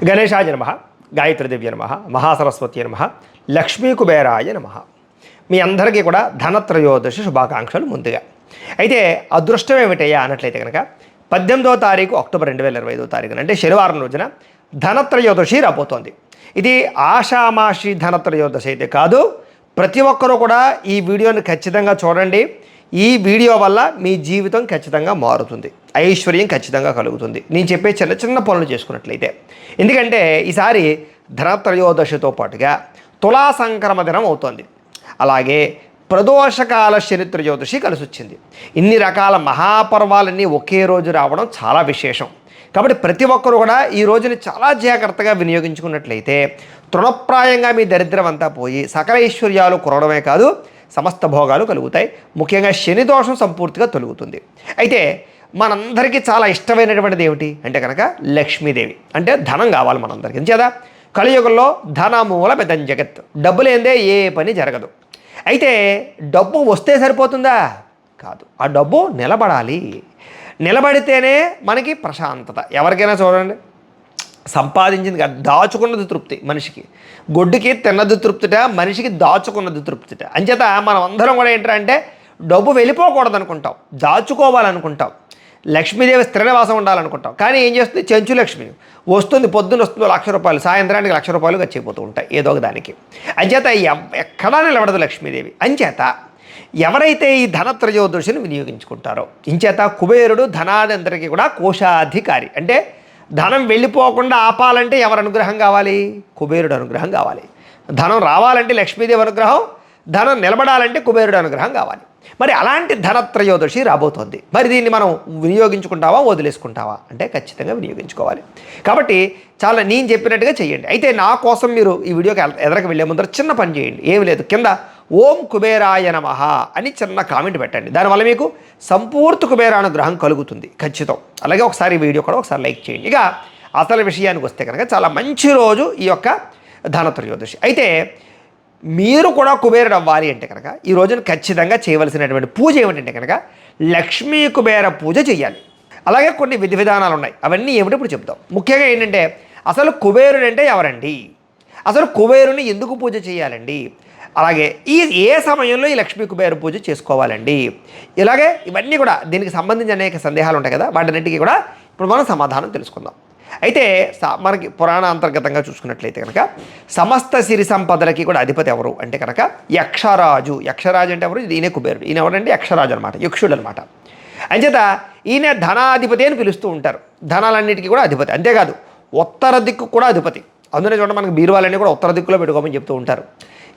గణేశాయ నమః, గాయత్రీదేవ్య నమః, మహాసరస్వతి నమః, లక్ష్మీ కుబేరాయ నమః. మీ అందరికీ కూడా ధనత్రయోదశి శుభాకాంక్షలు ముందుగా. అయితే అదృష్టం ఏమిటయ్యా అన్నట్లయితే కనుక 18వ తారీఖు అక్టోబర్ 2025 అంటే శనివారం రోజున ధనత్రయోదశి రాబోతోంది. ఇది ఆషామాషి ధనత్రయోదశి అయితే కాదు. ప్రతి ఒక్కరూ కూడా ఈ వీడియోని ఖచ్చితంగా చూడండి. ఈ వీడియో వల్ల మీ జీవితం ఖచ్చితంగా మారుతుంది, ఐశ్వర్యం ఖచ్చితంగా కలుగుతుంది, నేను చెప్పే చిన్న చిన్న పనులు చేసుకున్నట్లయితే. ఎందుకంటే ఈసారి ధనత్రయోదశితో పాటుగా తులా సంక్రమ దినం అవుతోంది. అలాగే ప్రదోషకాల శని త్రయోదశి కలిసి వచ్చింది. ఇన్ని రకాల మహాపర్వాలన్నీ ఒకే రోజు రావడం చాలా విశేషం. కాబట్టి ప్రతి ఒక్కరు కూడా ఈ రోజుని చాలా జాగ్రత్తగా వినియోగించుకున్నట్లయితే తృణప్రాయంగా మీ దరిద్రం అంతా పోయి సకల ఐశ్వర్యాలు కురవడమే కాదు, సమస్త భోగాలు కలుగుతాయి. ముఖ్యంగా శని దోషం సంపూర్తిగా తొలుగుతుంది. అయితే మనందరికీ చాలా ఇష్టమైనటువంటిది ఏమిటి అంటే కనుక లక్ష్మీదేవి. అంటే ధనం కావాలి మనందరికీ. ఎంచేదా కలియుగంలో ధనమూల పెద్ద జగత్, డబ్బు లేదే ఏ పని జరగదు. అయితే డబ్బు వస్తే సరిపోతుందా? కాదు, ఆ డబ్బు నిలబడాలి. నిలబడితేనే మనకి ప్రశాంతత. ఎవరికైనా చూడండి, సంపాదించింది కాదు, దాచుకున్నది తృప్తి మనిషికి. గొడ్డుకి తిన్నది తృప్తిట, మనిషికి దాచుకున్నది తృప్తిట. అంచేత మనం అందరం కూడా ఏంటంటే డబ్బు వెళ్ళిపోకూడదు అనుకుంటాం, దాచుకోవాలనుకుంటాం, లక్ష్మీదేవి స్థిర నివాసం ఉండాలనుకుంటాం. కానీ ఏం చేస్తుంది? చెంచు లక్ష్మి వస్తుంది, పొద్దున్న వస్తుంది ₹1,00,000, సాయంత్రానికి ₹1,00,000 ఖర్చయిపోతూ ఉంటాయి ఏదో ఒక దానికి. అంచేత ఎక్కడా నిలబడదు లక్ష్మీదేవి. అంచేత ఎవరైతే ఈ ధనత్రయోదశిని వినియోగించుకుంటారో, ఇంచేత కుబేరుడు ధనాదంతరికి కూడా కోశాధికారి. అంటే ధనం వెళ్ళిపోకుండా ఆపాలంటే ఎవరి అనుగ్రహం కావాలి? కుబేరుడు అనుగ్రహం కావాలి. ధనం రావాలంటే లక్ష్మీదేవి అనుగ్రహం, ధనం నిలబడాలంటే కుబేరుడు అనుగ్రహం కావాలి. మరి అలాంటి ధనత్రయోదశి రాబోతోంది. మరి దీన్ని మనం వినియోగించుకుంటావా వదిలేసుకుంటావా అంటే ఖచ్చితంగా వినియోగించుకోవాలి. కాబట్టి చాలా నేను చెప్పినట్టుగా చేయండి. అయితే నా కోసం మీరు ఈ వీడియోకి ఎదరకు వెళ్ళే ముందర చిన్న పని చేయండి. ఏమి లేదు, కింద ఓం కుబేరాయ నమః అని చిన్న కామెంట్ పెట్టండి. దానివల్ల మీకు సంపూర్తి కుబేరానుగ్రహం కలుగుతుంది ఖచ్చితం. అలాగే ఒకసారి ఈ వీడియో కూడా ఒకసారి లైక్ చేయండి. ఇక అసలు విషయానికి వస్తే కనుక చాలా మంచి రోజు ఈ యొక్క ధనత్రయోదశి. అయితే మీరు కూడా కుబేరుడు అవ్వాలి అంటే కనుక ఈ రోజున ఖచ్చితంగా చేయవలసినటువంటి పూజ ఏమిటంటే కనుక లక్ష్మీ కుబేర పూజ చేయాలి. అలాగే కొన్ని విధి విధానాలు ఉన్నాయి, అవన్నీ ఏమిటి ఇప్పుడు చెప్తాం. ముఖ్యంగా ఏంటంటే అసలు కుబేరుడు అంటే ఎవరండి, అసలు కుబేరుని ఎందుకు పూజ చేయాలండి, అలాగే ఏ సమయంలో ఈ లక్ష్మీ కుబేర పూజ చేసుకోవాలండి, ఇలాగే ఇవన్నీ కూడా దీనికి సంబంధించి అనేక సందేహాలు ఉంటాయి కదా, వాటన్నిటికీ కూడా ఇప్పుడు మనం సమాధానం తెలుసుకుందాం. అయితే మనకి పురాణ అంతర్గతంగా చూసుకున్నట్లయితే కనుక సమస్త సిరి సంపదలకి కూడా అధిపతి ఎవరు అంటే కనుక యక్షరాజు. యక్షరాజు అంటే ఎవరు? ఈయన కుబేరుడు. ఈయన ఎవరంటే యక్షరాజు అనమాట, యక్షుడు అనమాట. అంచేత ఈయన ధనాధిపతి అని పిలుస్తూ ఉంటారు. ధనాలన్నిటికీ కూడా అధిపతి. అంతేకాదు ఉత్తర దిక్కు కూడా అధిపతి. అందులో చూడండి మనకి బీరువాలన్నీ కూడా ఉత్తర దిక్కులో పెట్టుకోమని చెప్తూ ఉంటారు.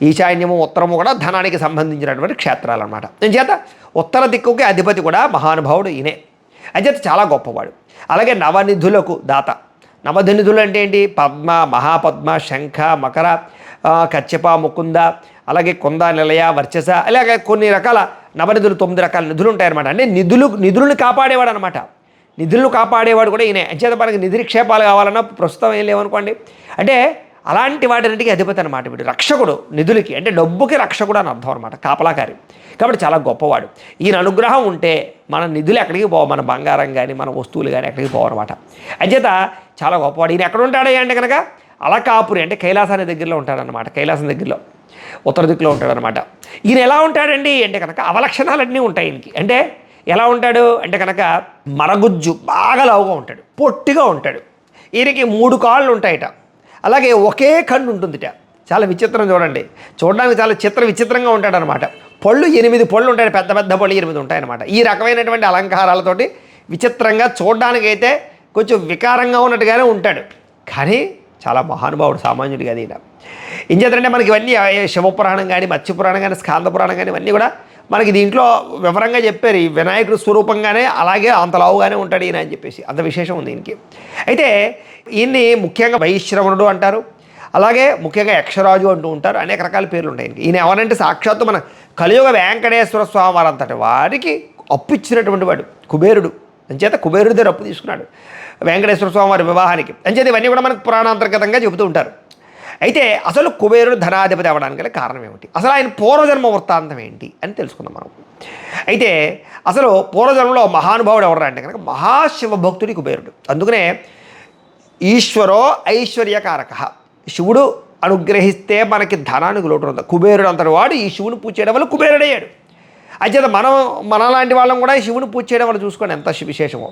ఈశాన్యము ఉత్తరము కూడా ధనానికి సంబంధించినటువంటి క్షేత్రాలు అనమాట. అంచేత ఉత్తర దిక్కుకి అధిపతి కూడా మహానుభావుడు ఈయనే. అంచేత చాలా గొప్పవాడు. అలాగే నవనిధులకు దాత. నవనిధులు అంటే ఏంటి? పద్మ, మహాపద్మ, శంఖ, మకర, కచ్చప, ముకుంద, అలాగే కొంద, నిలయ, వర్చస, అలాగే కొన్ని రకాల నవనిధులు, 9 రకాల నిధులు ఉంటాయన్నమాట. అంటే నిధులను కాపాడేవాడు అనమాట. నిధులను కాపాడేవాడు కూడా ఈయనే. అంచేత మనకి నిధి నిక్షేపాలు కావాలన్నా ప్రస్తుతం ఏం లేవనుకోండి. అంటే అలాంటి వాటిన్నిటికీ అధిపతి అనమాట వీడు. రక్షకుడు నిధులకి, అంటే డబ్బుకి రక్షకుడు అని అర్థం అనమాట, కాపలాకారి. కాబట్టి చాలా గొప్పవాడు. ఈయన అనుగ్రహం ఉంటే మన నిధులు ఎక్కడికి పోవు, మన బంగారం కానీ మన వస్తువులు కానీ ఎక్కడికి పోవన్నమాట. అంచేత చాలా గొప్పవాడు. ఈయన ఎక్కడ ఉంటాడు అంటే కనుక అలకాపురి, అంటే కైలాసానికి దగ్గరలో ఉంటాడనమాట. కైలాసం దగ్గరలో ఉత్తర దిక్కులో ఉంటాడనమాట. ఈయన ఎలా ఉంటాడండి అంటే కనుక అవలక్షణాలన్నీ ఉంటాయి ఈయనకి. అంటే ఎలా ఉంటాడు అంటే కనుక మరగుజ్జు, బాగా లావుగా ఉంటాడు, పొట్టిగా ఉంటాడు. ఈయనకి 3 కాళ్ళు ఉంటాయట. అలాగే ఒకే కన్ను ఉంటుందిట. చాలా విచిత్రం చూడండి, చూడడానికి చాలా విచిత్రంగా ఉంటాడనమాట. పళ్ళు 8 పళ్ళు ఉంటాయి, పెద్ద పెద్ద పళ్ళు 8 ఉంటాయన్నమాట. ఈ రకమైనటువంటి అలంకారాలతోటి విచిత్రంగా చూడడానికైతే కొంచెం వికారంగా ఉన్నట్టుగానే ఉంటాడు. కానీ చాలా మహానుభావుడు, సామాన్యుడు కాదు ఈయన. ఏం చేద్దంటే మనకి ఇవన్నీ శివపురాణం కానీ, మత్స్యపురాణం కానీ, స్కాంద పురాణం కానీ ఇవన్నీ కూడా మనకి దీంట్లో వివరంగా చెప్పారు. ఈ వినాయకుడు స్వరూపంగానే అలాగే అంత లావుగానే ఉంటాడు ఈయన అని చెప్పేసి అంత విశేషం ఉంది ఈయనకి. అయితే ఈయన్ని ముఖ్యంగా వైశ్రవణుడు అంటారు, అలాగే ముఖ్యంగా యక్షరాజు అంటూ ఉంటారు. అనేక రకాల పేర్లు ఉంటాయి ఈయనకి. ఈయన ఎవరంటే సాక్షాత్తు మన కలియుగ వెంకటేశ్వర స్వామి వారు అంతటి వారికి అప్పు ఇచ్చినటువంటి వాడు కుబేరుడు. అంచేత కుబేరుడి దగ్గర అప్పు తీసుకున్నాడు వెంకటేశ్వర స్వామి వారి వివాహానికి. అంచేత ఇవన్నీ కూడా మనకు పురాణాంతర్గతంగా చెబుతూ ఉంటారు. అయితే అసలు కుబేరుడు ధనాధిపతి అవ్వడానికి కారణం ఏమిటి, అసలు ఆయన పూర్వజన్మ వృత్తాంతం ఏంటి అని తెలుసుకుందాం మనం. అయితే అసలు పూర్వజన్మలో మహానుభావుడు ఎవరు అంటే కనుక మహాశివ భక్తుడి కుబేరుడు. అందుకనే ఈశ్వరో ఐశ్వర్యకారక. శివుడు అనుగ్రహిస్తే మనకి ధనానికి లోటు ఉంది. కుబేరుడు అంతటి వాడు ఈ శివుని పూజ చేయడం వల్ల కుబేరుడయ్యాడు. అంచేత మనలాంటి వాళ్ళం కూడా ఈ శివుని పూజ చేయడం వల్ల చూసుకోండి ఎంత విశేషమో.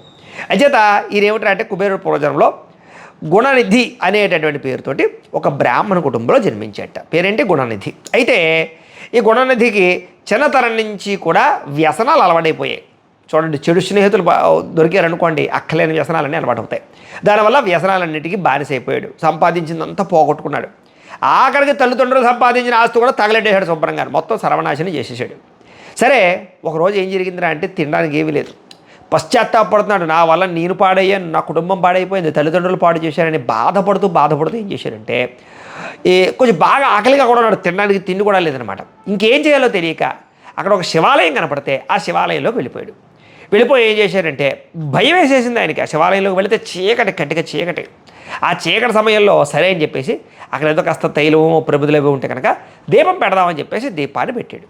అంచేత ఈయన ఏమిటంటే కుబేరుడు పూర్వజన్మలో గుణనిధి అనేటటువంటి పేరుతోటి ఒక బ్రాహ్మణ కుటుంబంలో జన్మించేట. పేరేంటి? గుణనిధి. అయితే ఈ గుణనిధికి చిన్నతనం నుంచి కూడా వ్యసనాలు అలవాటైపోయాయి. చూడండి, చెడు స్నేహితులు దొరికారనుకోండి, అక్కలేని వ్యసనాలన్నీ అలవాటు అవుతాయి. దానివల్ల వ్యసనాలన్నిటికీ బానిసైపోయాడు. సంపాదించిందంతా పోగొట్టుకున్నాడు. ఆఖరికి తల్లిదండ్రులు సంపాదించిన ఆస్తి కూడా తగలెట్టేశాడు శుభ్రంగా, మొత్తం సర్వనాశనం చేసేసాడు. సరే, ఒకరోజు ఏం జరిగిందిరా అంటే తినడానికి ఏమీ లేదు. పశ్చాత్తాపడుతున్నాడు. నా వల్ల నేను పాడయ్యాను, నా కుటుంబం పాడైపోయింది, తల్లిదండ్రులు పాడు చేశారని బాధపడుతూ ఏం చేశాడంటే కొంచెం బాగా ఆకలిగా కూడా ఉన్నాడు. తినడానికి తిండి కూడా లేదనమాట. ఇంకేం చేయాలో తెలియక అక్కడ ఒక శివాలయం కనపడితే ఆ శివాలయంలోకి వెళ్ళిపోయి ఏం చేశారంటే భయం వేసేసింది ఆయనకి. ఆ శివాలయంలోకి వెళితే కట్టిగా చీకటి. ఆ చీకటి సమయంలో సరే అని చెప్పేసి అక్కడ ఏదో కాస్త తైలము ప్రబుదులు ఉంటే కనుక దీపం పెడదామని చెప్పేసి దీపాన్ని పెట్టాడు.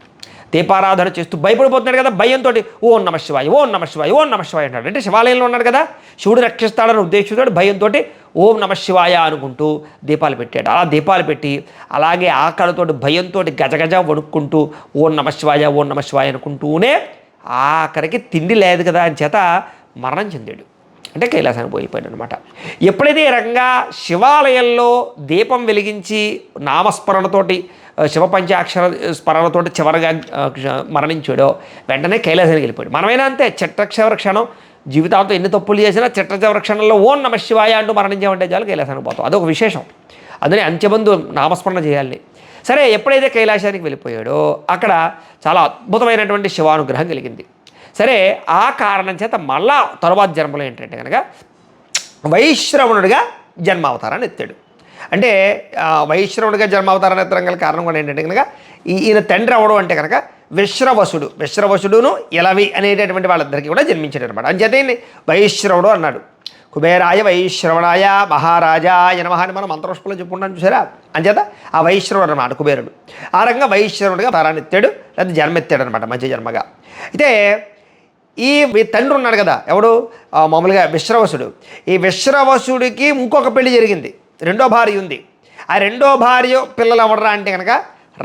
దీపారాధన చేస్తూ భయపడిపోతున్నాడు కదా, భయంతో ఓం నమ శివాయ, ఓం నమ శివాయ, ఓం నమ శివాయ అంటాడు. అంటే శివాలయంలో ఉన్నాడు కదా, శివుడు రక్షిస్తాడని ఉద్దేశిస్తాడు. భయంతో ఓం నమ శివాయ అనుకుంటూ దీపాలు పెట్టాడు. అలా దీపాలు పెట్టి అలాగే ఆకలితో భయంతో గజగజ వణుక్కుంటూ ఓం నమ శివాయ, ఓం నమ శివాయ అనుకుంటూనే ఆఖరికి తిండి లేదు కదా అని చేత మరణం చెందాడు. అంటే కైలాసానికి వెళ్ళిపోయాడు అనమాట. ఎప్పుడైతే ఈ రకంగా శివాలయంలో దీపం వెలిగించి నామస్మరణతోటి శివపంచాక్షర స్మరణతోటి చివరిగా మరణించాడో వెంటనే కైలాసానికి వెళ్ళిపోయాడు. మనమైనా అంతే, చిట్ట క్షణం జీవితాంతో ఎన్ని తప్పులు చేసినా చిట్ట క్షణంలో ఓం నమ శివాయ అంటూ మరణించామంటే చాలు కైలాసానికి పోతాం. అదొక విశేషం. అందుకని అంత్యబంధు నామస్మరణ చేయాలి. సరే, ఎప్పుడైతే కైలాసానికి వెళ్ళిపోయాడో అక్కడ చాలా అద్భుతమైనటువంటి శివానుగ్రహం కలిగింది. సరే, ఆ కారణం చేత మళ్ళా తరువాత జన్మలో ఏంటంటే కనుక వైశ్రవణుడిగా జన్మావతారాన్ని ఎత్తాడు. అంటే వైశ్రవుడిగా జన్మావతారాన్ని ఎత్తడం గల కారణం కూడా ఏంటంటే కనుక ఈయన తండ్రి అవడం అంటే కనుక విశ్రవసుడును ఇలవి అనేటటువంటి వాళ్ళిద్దరికీ కూడా జన్మించాడు అనమాట. అంచేత వైశ్రవుడు అన్నాడు. కుబేరాయ వైశ్రవణాయ మహారాజాయ నమః అని మనం మంత్రపుష్పంలో చెప్పుకుంటాం చూసారా. అంచేత ఆ వైశ్రవుడు అనమాట కుబేరుడు. ఆ రకంగా వైశ్రవుడిగా అవతారాన్ని ఎత్తాడు, లేదా జన్మెత్తాడు అనమాట, మంచి జన్మగా. అయితే ఈ తండ్రి ఉన్నాడు కదా, ఎవడు మామూలుగా విశ్రవసుడు. ఈ విశ్రవసుడికి ఇంకొక పెళ్లి జరిగింది, రెండో భార్య ఉంది. ఆ రెండో భార్య పిల్లలు ఎవడరా అంటే కనుక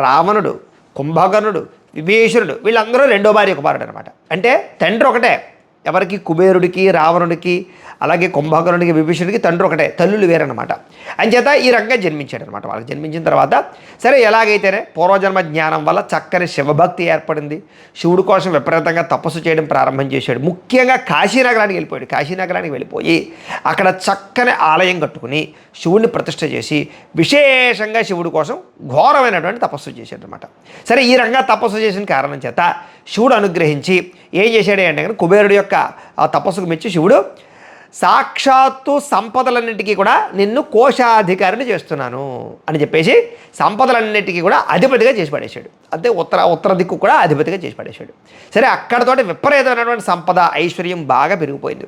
రావణుడు, కుంభకర్ణుడు, విభీషణుడు, వీళ్ళందరూ రెండో భార్య కుమారుడు అనమాట. అంటే తండ్రి ఒకటే ఎవరికి? కుబేరుడికి, రావణుడికి, అలాగే కుంభకర్ణుడికి, విభీషణుడికి తండ్రి ఒకటే, తల్లులు వేరనమాట. అంచేత ఈ రకంగా జన్మించాడు అనమాట. వాళ్ళకి జన్మించిన తర్వాత సరే ఎలాగైతేనే పూర్వజన్మ జ్ఞానం వల్ల చక్కని శివభక్తి ఏర్పడింది. శివుడి కోసం విపరీతంగా తపస్సు చేయడం ప్రారంభం చేశాడు. ముఖ్యంగా కాశీనగరానికి వెళ్ళిపోయాడు. కాశీనగరానికి వెళ్ళిపోయి అక్కడ చక్కని ఆలయం కట్టుకుని శివుడిని ప్రతిష్ఠ చేసి విశేషంగా శివుడి కోసం ఘోరమైనటువంటి తపస్సు చేశాడు అనమాట. సరే, ఈ రకంగా తపస్సు చేసిన కారణం చేత శివుడు అనుగ్రహించి ఏం చేశాడు అంటే కనుక కుబేరుడి యొక్క తపస్సుకు మెచ్చి శివుడు సాక్షాత్తు సంపదలన్నింటికీ కూడా నిన్ను కోశాధికారిని చేస్తున్నాను అని చెప్పేసి సంపదలన్నింటికీ కూడా అధిపతిగా చేసి పడేశాడు. అంతే, ఉత్తర దిక్కు కూడా అధిపతిగా చేసి పడేశాడు. సరే, అక్కడతోటి విపరీతమైనటువంటి సంపద ఐశ్వర్యం బాగా పెరిగిపోయింది.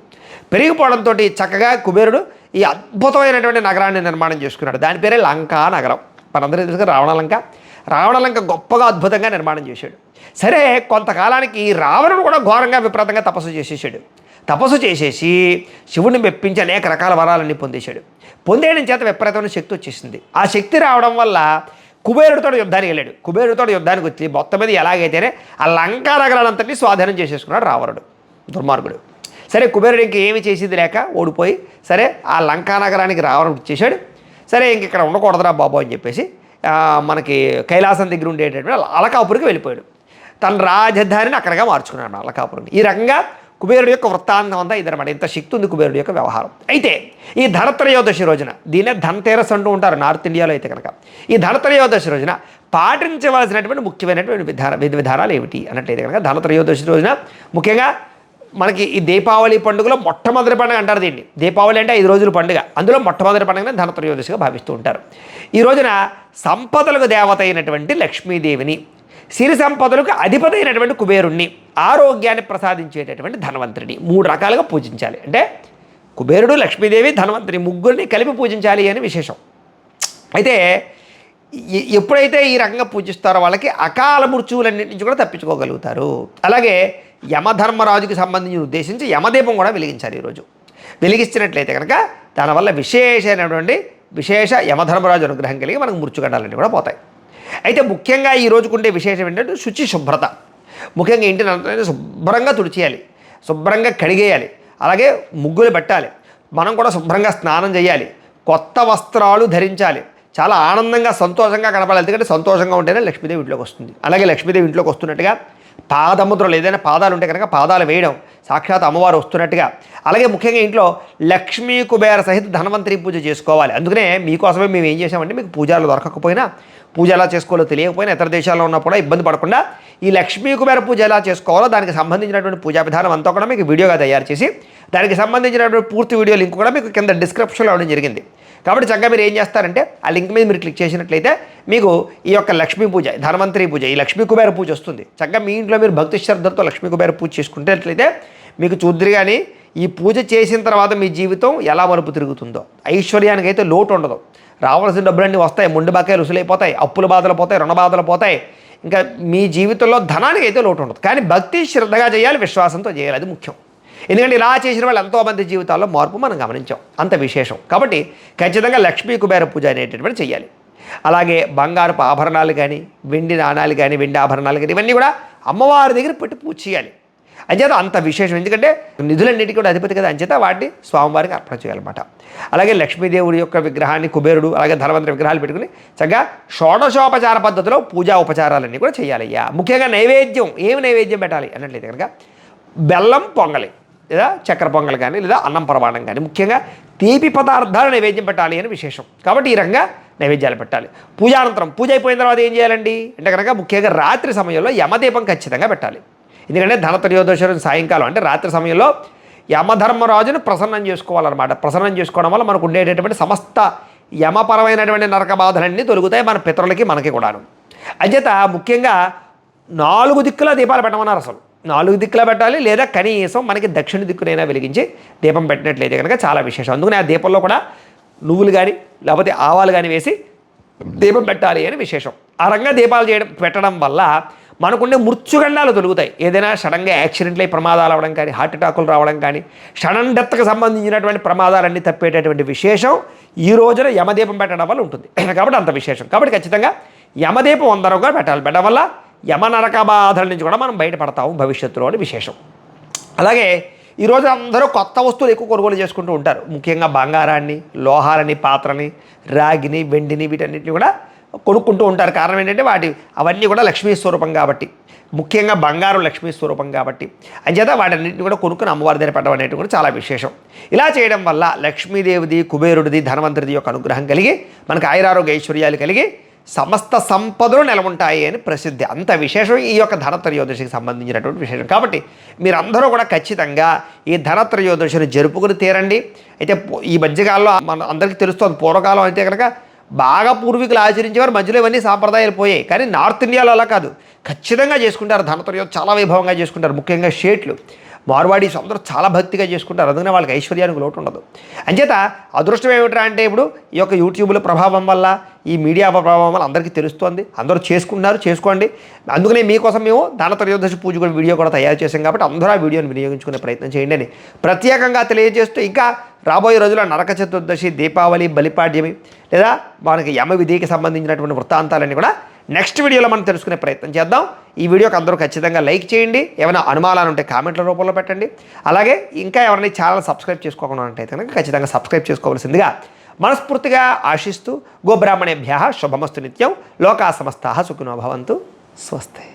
పెరిగిపోవడంతో చక్కగా కుబేరుడు ఈ అద్భుతమైనటువంటి నగరాన్ని నిర్మాణం చేసుకున్నాడు. దాని పేరే లంకా నగరం. మనందరికీ తెలుసు రావణలంక. రావణలంక గొప్పగా అద్భుతంగా నిర్మాణం చేశాడు. సరే, కొంతకాలానికి రావణుడు కూడా ఘోరంగా విపరీతంగా తపస్సు చేసేసాడు. తపస్సు చేసేసి శివుడిని మెప్పించి అనేక రకాల వరాలన్నీ పొందేయడం చేత విపరీతమైన శక్తి వచ్చేసింది. ఆ శక్తి రావడం వల్ల కుబేరుడితో యుద్ధానికి వెళ్ళాడు. కుబేరుడితో యుద్ధానికి వచ్చి మొత్తం మీద ఎలాగైతేనే ఆ లంకా నగరాలంతటినీ స్వాధీనం చేసేసుకున్నాడు రావణుడు, దుర్మార్గుడు. సరే, కుబేరుడు ఇంక ఏమి చేసేది లేక ఓడిపోయి సరే ఆ లంకా నగరానికి రావణుడు ఇచ్చేశాడు. సరే, ఇంక ఇక్కడ ఉండకూడదురా బాబు అని చెప్పేసి మనకి కైలాసం దగ్గర ఉండేటటువంటి అలకాపురికి వెళ్ళిపోయాడు. తన రాజధానిని అక్కడగా మార్చుకున్నాడు అలకాపురిని. ఈ రకంగా కుబేరుడు యొక్క వృత్తాంతం అంతా ఇదనమాట. ఇంత శక్తి ఉంది కుబేరుడు యొక్క వ్యవహారం. అయితే ఈ ధనత్రయోదశి రోజున, దీన్నే ధన్తేరస్ అంటూ ఉంటారు నార్త్ ఇండియాలో అయితే కనుక, ఈ ధనత్రయోదశి రోజున పాటించవలసినటువంటి ముఖ్యమైనటువంటి విధి విధానాలు ఏమిటి అన్నట్లయితే కనుక ధనత్రయోదశి రోజున ముఖ్యంగా మనకి ఈ దీపావళి పండుగలో మొట్టమొదటి పండుగ అంటారు దీన్ని. దీపావళి అంటే 5 రోజుల పండుగ, అందులో మొట్టమొదటి పండుగనే ధనత్రయోదశిగా భావిస్తూ ఉంటారు. ఈ రోజున సంపదలకు దేవత అయినటువంటి లక్ష్మీదేవిని, సిరి సంపదలకు అధిపతి అయినటువంటి కుబేరుణ్ణి, ఆరోగ్యాన్ని ప్రసాదించేటటువంటి ధన్వంతరిని 3 రకాలుగా పూజించాలి. అంటే కుబేరుడు, లక్ష్మీదేవి, ధన్వంతరి ముగ్గురిని కలిపి పూజించాలి అని విశేషం. అయితే ఎప్పుడైతే ఈ రకంగా పూజిస్తారో వాళ్ళకి అకాల మృత్యువులన్నింటి నుంచి కూడా తప్పించుకోగలుగుతారు. అలాగే యమధర్మరాజుకి సంబంధించి ఉద్దేశించి యమదీపం కూడా వెలిగించాలి. ఈరోజు వెలిగించినట్లయితే కనుక దానివల్ల విశేష యమధర్మరాజు అనుగ్రహం కలిగి మనకు మృత్యుగండాలన్నీ కూడా పోతాయి. అయితే ముఖ్యంగా ఈ రోజుకుండే విశేషం ఏంటంటే శుచి శుభ్రత. ముఖ్యంగా ఇంటిని అంతా శుభ్రంగా తుడిచేయాలి, శుభ్రంగా కడిగేయాలి, అలాగే ముగ్గులు పెట్టాలి, మనం కూడా శుభ్రంగా స్నానం చేయాలి, కొత్త వస్త్రాలు ధరించాలి, చాలా ఆనందంగా సంతోషంగా కనపడాలి. ఎందుకంటే సంతోషంగా ఉంటేనే లక్ష్మీదేవి ఇంట్లోకి వస్తుంది. అలాగే లక్ష్మీదేవి ఇంట్లోకి వస్తున్నట్టుగా పాదముద్రలు ఏదైనా పాదాలు ఉంటే కనుక పాదాలు వేయడం, సాక్షాత్ అమ్మవారు వస్తున్నట్టుగా. అలాగే ముఖ్యంగా ఇంట్లో లక్ష్మీ కుబేర సహిత ధన్వంతరి పూజ చేసుకోవాలి. అందుకనే మీకోసమే మేము ఏం చేసామంటే, మీకు పూజలు దొరకకపోయినా, పూజ ఎలా చేసుకోవాలో తెలియకపోయినా, ఇతర దేశాల్లో ఉన్నప్పుడు ఇబ్బంది పడకుండా ఈ లక్ష్మీ కుబేర పూజ ఎలా చేసుకోవాలో దానికి సంబంధించినటువంటి పూజా విధానం అంతా కూడా మీకు వీడియోగా తయారు చేసి, దానికి సంబంధించినటువంటి పూర్తి వీడియో లింక్ కూడా మీకు కింద డిస్క్రిప్షన్లో ఇవ్వడం జరిగింది. కాబట్టి చక్కగా మీరు ఏం చేస్తారంటే, ఆ లింక్ మీద మీరు క్లిక్ చేసినట్లయితే మీకు ఈ యొక్క లక్ష్మీ పూజ, ధన్వంతరి పూజ, ఈ లక్ష్మీ కుబేర పూజ వస్తుంది. చక్కగా మీ ఇంట్లో మీరు భక్తి శ్రద్ధలతో లక్ష్మీ కుబేర పూజ చేసుకుంటేట్లయితే మీకు చూద్దరు. కానీ ఈ పూజ చేసిన తర్వాత మీ జీవితం ఎలా మలుపు తిరుగుతుందో, ఐశ్వర్యానికి అయితే లోటు ఉండదు, రావాల్సిన డబ్బులన్నీ వస్తాయి, మొండి బాకాయలు రుసులైపోతాయి, అప్పుల బాధలు పోతాయి, రుణ బాధలు పోతాయి, ఇంకా మీ జీవితంలో ధనానికి అయితే లోటు ఉండదు. కానీ భక్తి శ్రద్ధగా చేయాలి, విశ్వాసంతో చేయాలి, అది ముఖ్యం. ఎందుకంటే ఇలా చేసిన వాళ్ళు ఎంతోమంది జీవితాల్లో మార్పు మనం గమనించాం, అంత విశేషం. కాబట్టి ఖచ్చితంగా లక్ష్మీ కుబేర పూజ అనేటటువంటి చేయాలి. అలాగే బంగారపు ఆభరణాలు కానీ, వెండి నాణాలు కానీ, వెండి ఆభరణాలు కానీ, ఇవన్నీ కూడా అమ్మవారి దగ్గర పెట్టి పూజ చేయాలి. అంచేత అంత విశేషం. ఎందుకంటే నిధులన్నిటికీ కూడా అధిపతి కదా, అంచేత వాటిని స్వామివారికి అర్పణ చేయాలన్నమాట. అలాగే లక్ష్మీదేవుడి యొక్క విగ్రహాన్ని, కుబేరుడు అలాగే ధనవంతరి విగ్రహాలు పెట్టుకుని చక్కగా షోడశోపచార పద్ధతిలో పూజా ఉపచారాలన్నీ కూడా చేయాలయ్యా. ముఖ్యంగా నైవేద్యం, ఏమి నైవేద్యం పెట్టాలి అన్నట్లయితే కనుక బెల్లం పొంగలి, లేదా చక్కెర పొంగల్ కానీ, లేదా అన్నం పరమాణం కానీ, ముఖ్యంగా తీపి పదార్థాలు నైవేద్యం పెట్టాలి అని విశేషం. కాబట్టి ఈ రకంగా నైవేద్యాలు పెట్టాలి. పూజానంతరం, పూజ అయిపోయిన తర్వాత ఏం చేయాలండి అంటే కనుక ముఖ్యంగా రాత్రి సమయంలో యమదీపం ఖచ్చితంగా పెట్టాలి. ఎందుకంటే ధనత్రయోదశి సాయంకాలం అంటే రాత్రి సమయంలో యమధర్మరాజును ప్రసన్నం చేసుకోవాలన్నమాట. ప్రసన్నం చేసుకోవడం వల్ల మనకు ఉండేటటువంటి సమస్త యమపరమైనటువంటి నరక బాధలన్నీ తొలుగుతాయి, మన పితరులకి మనకి కూడాను. అంచేత ముఖ్యంగా 4 దిక్కుల దీపాలు పెట్టమన్నారు. అసలు 4 దిక్కులా పెట్టాలి, లేదా కనీసం మనకి దక్షిణ దిక్కునైనా వెలిగించి దీపం పెట్టినట్లయితే కనుక చాలా విశేషం. అందుకని ఆ దీపంలో కూడా నువ్వులు కానీ లేకపోతే ఆవాలు కానీ వేసి దీపం పెట్టాలి అని విశేషం. ఆ రంగా దీపాలు పెట్టడం వల్ల మనకుండే మృత్యుగండాలు తొలుగుతాయి. ఏదైనా సడన్గా యాక్సిడెంట్లు అయి ప్రమాదాలు అవ్వడం కానీ, హార్ట్ అటాకులు రావడం కానీ, సడన్ డెత్కి సంబంధించినటువంటి ప్రమాదాలన్నీ తప్పేటటువంటి విశేషం ఈ రోజున యమదీపం పెట్టడం వల్ల ఉంటుంది. కాబట్టి అంత విశేషం. కాబట్టి ఖచ్చితంగా యమదీపం అందరూ పెట్టాలి. పెట్టడం వల్ల యమ నరక బాధల నుంచి కూడా మనం బయటపడతాము భవిష్యత్తులో అని విశేషం. అలాగే ఈరోజు అందరూ కొత్త వస్తువులు ఎక్కువ కొనుగోలు చేసుకుంటూ ఉంటారు. ముఖ్యంగా బంగారాన్ని, లోహాలని, పాత్రని, రాగిని, వెండిని, వీటన్నిటిని కూడా కొనుక్కుంటూ ఉంటారు. కారణం ఏంటంటే అవన్నీ కూడా లక్ష్మీ స్వరూపం కాబట్టి, ముఖ్యంగా బంగారం లక్ష్మీ స్వరూపం కాబట్టి అంచేత వాటన్నింటిని కూడా కొనుక్కుని అమ్మవారి దగ్గర పెట్టడం అనేది కూడా చాలా విశేషం. ఇలా చేయడం వల్ల లక్ష్మీదేవిది, కుబేరుడిది, ధనవంతరిది యొక్క అనుగ్రహం కలిగి మనకు ఆయురారోగ్య ఐశ్వర్యాలు కలిగి సమస్త సంపదలు నెలవుంటాయి అని ప్రసిద్ధి. అంత విశేషం ఈ యొక్క ధనత్రయోదశికి సంబంధించినటువంటి విశేషం. కాబట్టి మీరందరూ కూడా ఖచ్చితంగా ఈ ధనత్రయోదశిని జరుపుకుని తీరండి. అయితే ఈ మధ్యకాలంలో మన అందరికీ తెలుస్తుంది, పూర్వకాలం అయితే కనుక బాగా పూర్వీకులు ఆచరించేవారు, మధ్యలో ఇవన్నీ సాంప్రదాయాలు పోయాయి. కానీ నార్త్ ఇండియాలో అలా కాదు, ఖచ్చితంగా చేసుకుంటారు. ధనత్రయోదశి చాలా వైభవంగా చేసుకుంటారు. ముఖ్యంగా షేట్లు, మార్వాడీస్ అందరూ చాలా భక్తిగా చేసుకుంటారు. అందుకనే వాళ్ళకి ఐశ్వర్యానికి లోటు ఉండదు. అంచేత అదృష్టం ఏమిట్రా అంటే ఇప్పుడు ఈ యొక్క యూట్యూబ్ల ప్రభావం వల్ల, ఈ మీడియా ప్రభావం వల్ల అందరికీ తెలుస్తుంది, అందరూ చేసుకుంటున్నారు. చేసుకోండి. అందుకనే మీకోసం మేము ధనత్రయోదశి పూజ కూడా వీడియో కూడా తయారు చేసాం. కాబట్టి అందరూ ఆ వీడియోని వినియోగించుకునే ప్రయత్నం చేయండి అని ప్రత్యేకంగా తెలియజేస్తూ, ఇంకా రాబోయే రోజుల్లో నరక చతుర్దశి, దీపావళి, బలిపాడ్యమి, లేదా మనకి యమ విధికి సంబంధించినటువంటి వృత్తాంతాలన్నీ కూడా నెక్స్ట్ వీడియోలో మనం తెలుసుకునే ప్రయత్నం చేద్దాం. ఈ వీడియోకి అందరూ ఖచ్చితంగా లైక్ చేయండి. ఏమైనా అనుమానాలు ఉంటే కామెంట్ల రూపంలో పెట్టండి. అలాగే ఇంకా ఎవరైనా ఛానల్ సబ్స్క్రైబ్ చేసుకోకుండా ఉంటే కనుక ఖచ్చితంగా సబ్స్క్రైబ్ చేసుకోవాల్సిందిగా మనస్ఫూర్తిగా ఆశిస్తూ, గోబ్రాహ్మణేభ్యః శుభమస్తు నిత్యం. లోకా సమస్తాః సుఖినో భవంతు. స్వస్తి.